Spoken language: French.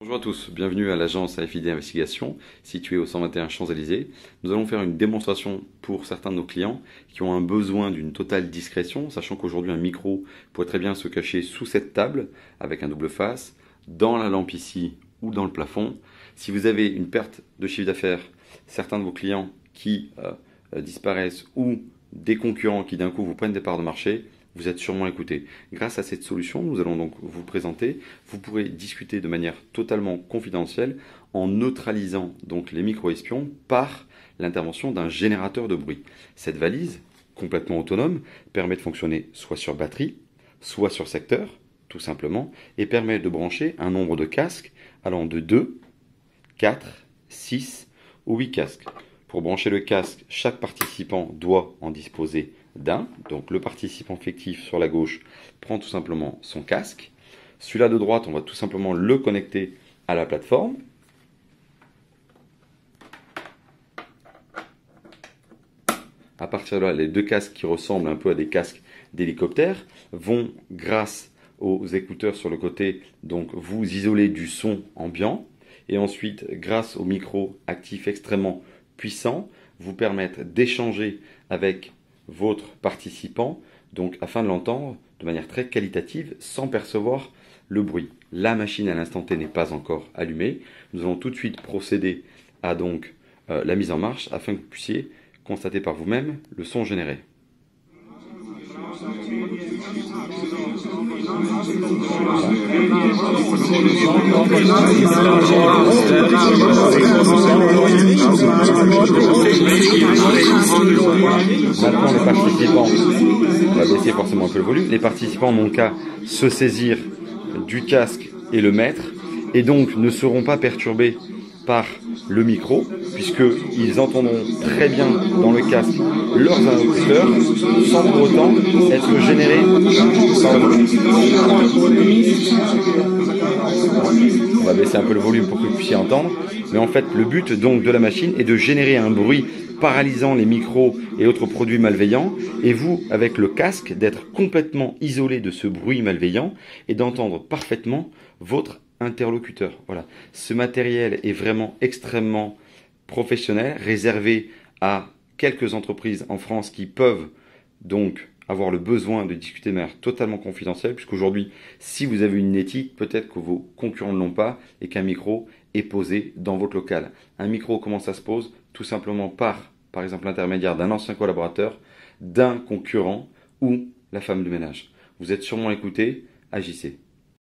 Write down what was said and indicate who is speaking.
Speaker 1: Bonjour à tous, bienvenue à l'agence AFID Investigation, située au 121 Champs-Élysées. Nous allons faire une démonstration pour certains de nos clients qui ont un besoin d'une totale discrétion, sachant qu'aujourd'hui un micro pourrait très bien se cacher sous cette table avec un double face, dans la lampe ici ou dans le plafond. Si vous avez une perte de chiffre d'affaires, certains de vos clients qui disparaissent ou des concurrents qui d'un coup vous prennent des parts de marché, vous êtes sûrement écouté. Grâce à cette solution, nous allons donc vous présenter. Vous pourrez discuter de manière totalement confidentielle en neutralisant donc les micro-espions par l'intervention d'un générateur de bruit. Cette valise, complètement autonome, permet de fonctionner soit sur batterie, soit sur secteur, tout simplement, et permet de brancher un nombre de casques allant de 2, 4, 6 ou 8 casques. Pour brancher le casque, chaque participant doit en disposer d'un. Donc le participant fictif sur la gauche prend tout simplement son casque. Celui-là de droite, on va tout simplement le connecter à la plateforme. À partir de là, les deux casques qui ressemblent un peu à des casques d'hélicoptère vont, grâce aux écouteurs sur le côté, donc vous isoler du son ambiant. Et ensuite, grâce au micro actif extrêmement puissant, vous permettre d'échanger avec votre participant, donc afin de l'entendre de manière très qualitative sans percevoir le bruit. La machine à l'instant T n'est pas encore allumée. Nous allons tout de suite procéder à donc la mise en marche afin que vous puissiez constater par vous-même le son généré. Maintenant, les participants, on va baisser forcément un peu le volume, les participants n'ont qu'à se saisir du casque et le mettre, et donc ne seront pas perturbés par le micro, puisqu'ils entendront très bien dans le casque leurs interlocuteurs, sans pour autant être générés par le bruit. On va baisser un peu le volume pour que vous puissiez entendre, mais en fait le but donc de la machine est de générer un bruit paralysant les micros et autres produits malveillants, et vous, avec le casque, d'être complètement isolé de ce bruit malveillant et d'entendre parfaitement votre interlocuteur. Voilà. Ce matériel est vraiment extrêmement professionnel, réservé à quelques entreprises en France qui peuvent donc avoir le besoin de discuter de manière totalement confidentielle, puisqu'aujourd'hui, si vous avez une éthique, peut-être que vos concurrents ne l'ont pas et qu'un micro est posé dans votre local. Un micro, comment ça se pose? Tout simplement par exemple, l'intermédiaire d'un ancien collaborateur, d'un concurrent ou la femme de ménage. Vous êtes sûrement écouté, agissez.